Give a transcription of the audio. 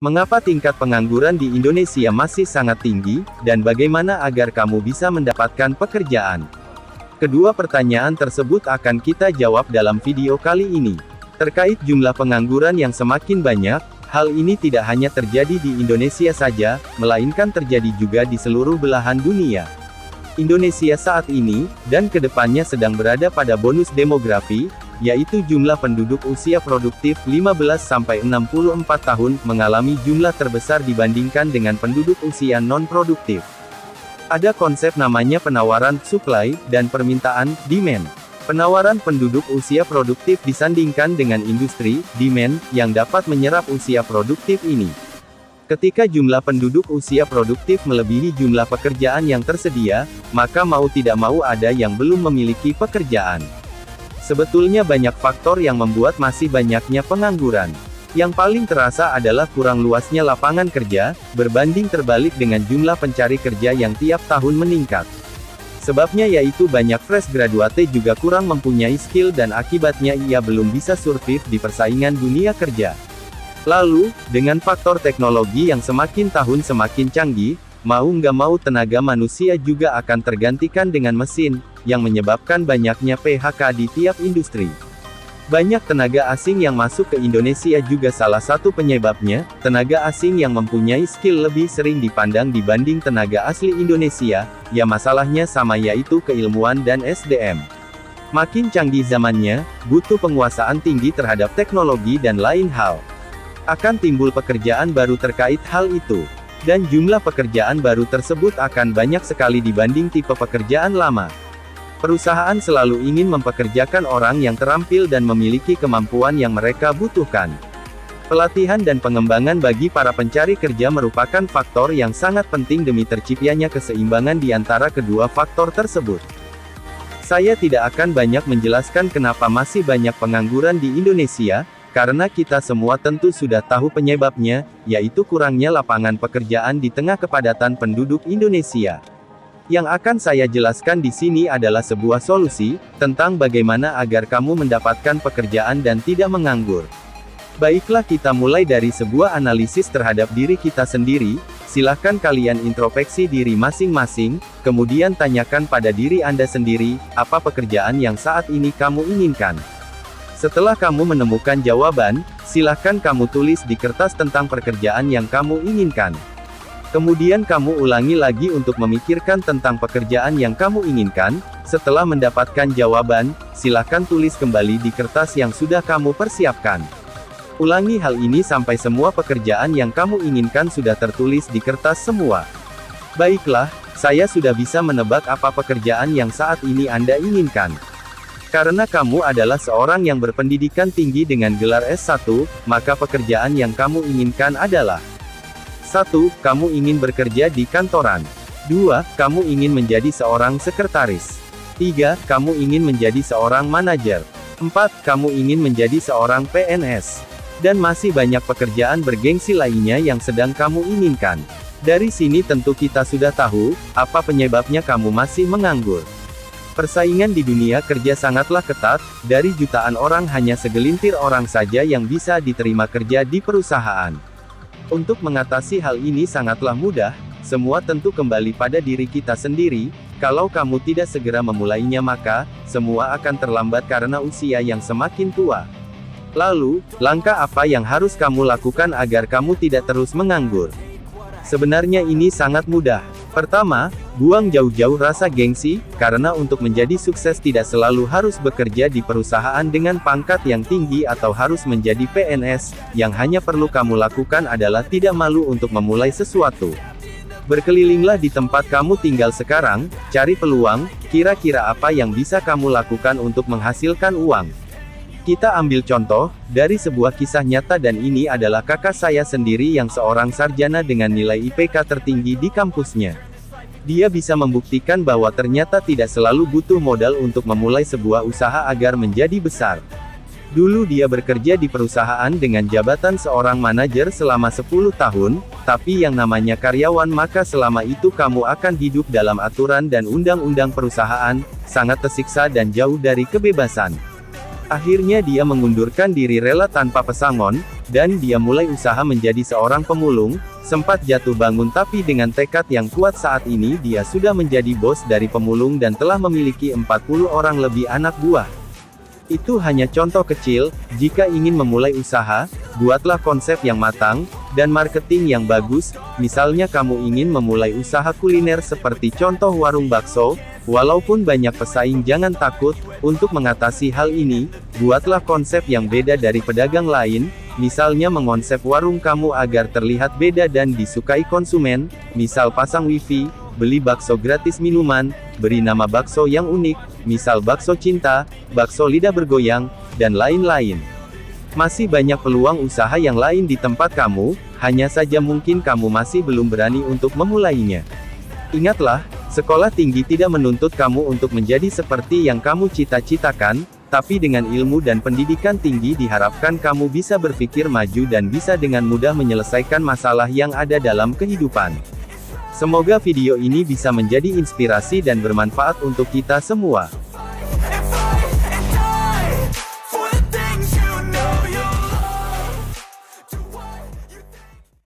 Mengapa tingkat pengangguran di Indonesia masih sangat tinggi, dan bagaimana agar kamu bisa mendapatkan pekerjaan? Kedua pertanyaan tersebut akan kita jawab dalam video kali ini. Terkait jumlah pengangguran yang semakin banyak, hal ini tidak hanya terjadi di Indonesia saja, melainkan terjadi juga di seluruh belahan dunia. Indonesia saat ini, dan kedepannya sedang berada pada bonus demografi, yaitu jumlah penduduk usia produktif 15-64 tahun, mengalami jumlah terbesar dibandingkan dengan penduduk usia non-produktif. Ada konsep namanya penawaran, supply, dan permintaan, demand. Penawaran penduduk usia produktif disandingkan dengan industri, demand, yang dapat menyerap usia produktif ini. Ketika jumlah penduduk usia produktif melebihi jumlah pekerjaan yang tersedia, maka mau tidak mau ada yang belum memiliki pekerjaan. Sebetulnya banyak faktor yang membuat masih banyaknya pengangguran. Yang paling terasa adalah kurang luasnya lapangan kerja, berbanding terbalik dengan jumlah pencari kerja yang tiap tahun meningkat. Sebabnya yaitu banyak fresh graduate juga kurang mempunyai skill dan akibatnya ia belum bisa survive di persaingan dunia kerja. Lalu, dengan faktor teknologi yang semakin tahun semakin canggih, mau nggak mau tenaga manusia juga akan tergantikan dengan mesin, yang menyebabkan banyaknya PHK di tiap industri. Banyak tenaga asing yang masuk ke Indonesia juga salah satu penyebabnya. Tenaga asing yang mempunyai skill lebih sering dipandang dibanding tenaga asli Indonesia, ya masalahnya sama yaitu keilmuan dan SDM. Makin canggih zamannya, butuh penguasaan tinggi terhadap teknologi dan lain hal. Akan timbul pekerjaan baru terkait hal itu. Dan jumlah pekerjaan baru tersebut akan banyak sekali dibanding tipe pekerjaan lama. Perusahaan selalu ingin mempekerjakan orang yang terampil dan memiliki kemampuan yang mereka butuhkan. Pelatihan dan pengembangan bagi para pencari kerja merupakan faktor yang sangat penting demi terciptanya keseimbangan di antara kedua faktor tersebut. Saya tidak akan banyak menjelaskan kenapa masih banyak pengangguran di Indonesia, karena kita semua tentu sudah tahu penyebabnya, yaitu kurangnya lapangan pekerjaan di tengah kepadatan penduduk Indonesia. Yang akan saya jelaskan di sini adalah sebuah solusi, tentang bagaimana agar kamu mendapatkan pekerjaan dan tidak menganggur. Baiklah kita mulai dari sebuah analisis terhadap diri kita sendiri. Silahkan kalian introspeksi diri masing-masing, kemudian tanyakan pada diri Anda sendiri, apa pekerjaan yang saat ini kamu inginkan. Setelah kamu menemukan jawaban, silahkan kamu tulis di kertas tentang pekerjaan yang kamu inginkan. Kemudian kamu ulangi lagi untuk memikirkan tentang pekerjaan yang kamu inginkan. Setelah mendapatkan jawaban, silahkan tulis kembali di kertas yang sudah kamu persiapkan. Ulangi hal ini sampai semua pekerjaan yang kamu inginkan sudah tertulis di kertas semua. Baiklah, saya sudah bisa menebak apa pekerjaan yang saat ini Anda inginkan. Karena kamu adalah seorang yang berpendidikan tinggi dengan gelar S1, maka pekerjaan yang kamu inginkan adalah: 1. Kamu ingin bekerja di kantoran. 2. Kamu ingin menjadi seorang sekretaris. 3. Kamu ingin menjadi seorang manajer. 4. Kamu ingin menjadi seorang PNS. Dan masih banyak pekerjaan bergengsi lainnya yang sedang kamu inginkan. Dari sini tentu kita sudah tahu, apa penyebabnya kamu masih menganggur. Persaingan di dunia kerja sangatlah ketat, dari jutaan orang hanya segelintir orang saja yang bisa diterima kerja di perusahaan. Untuk mengatasi hal ini sangatlah mudah, semua tentu kembali pada diri kita sendiri. Kalau kamu tidak segera memulainya maka, semua akan terlambat karena usia yang semakin tua. Lalu, langkah apa yang harus kamu lakukan agar kamu tidak terus menganggur? Sebenarnya ini sangat mudah. Pertama, buang jauh-jauh rasa gengsi, karena untuk menjadi sukses tidak selalu harus bekerja di perusahaan dengan pangkat yang tinggi atau harus menjadi PNS. Yang hanya perlu kamu lakukan adalah tidak malu untuk memulai sesuatu. Berkelilinglah di tempat kamu tinggal sekarang, cari peluang, kira-kira apa yang bisa kamu lakukan untuk menghasilkan uang. Kita ambil contoh, dari sebuah kisah nyata dan ini adalah kakak saya sendiri yang seorang sarjana dengan nilai IPK tertinggi di kampusnya. Dia bisa membuktikan bahwa ternyata tidak selalu butuh modal untuk memulai sebuah usaha agar menjadi besar. Dulu dia bekerja di perusahaan dengan jabatan seorang manajer selama 10 tahun, tapi yang namanya karyawan maka selama itu kamu akan hidup dalam aturan dan undang-undang perusahaan, sangat tersiksa dan jauh dari kebebasan. Akhirnya dia mengundurkan diri rela tanpa pesangon, dan dia mulai usaha menjadi seorang pemulung, sempat jatuh bangun tapi dengan tekad yang kuat saat ini dia sudah menjadi bos dari pemulung dan telah memiliki 40 orang lebih anak buah. Itu hanya contoh kecil. Jika ingin memulai usaha, buatlah konsep yang matang, dan marketing yang bagus. Misalnya kamu ingin memulai usaha kuliner seperti contoh warung bakso, walaupun banyak pesaing jangan takut. Untuk mengatasi hal ini, buatlah konsep yang beda dari pedagang lain. Misalnya mengonsep warung kamu agar terlihat beda dan disukai konsumen, misal pasang wifi, beli bakso gratis minuman, beri nama bakso yang unik, misal bakso cinta, bakso lidah bergoyang, dan lain-lain. Masih banyak peluang usaha yang lain di tempat kamu, hanya saja mungkin kamu masih belum berani untuk memulainya. Ingatlah, sekolah tinggi tidak menuntut kamu untuk menjadi seperti yang kamu cita-citakan, tapi dengan ilmu dan pendidikan tinggi diharapkan kamu bisa berpikir maju dan bisa dengan mudah menyelesaikan masalah yang ada dalam kehidupan. Semoga video ini bisa menjadi inspirasi dan bermanfaat untuk kita semua.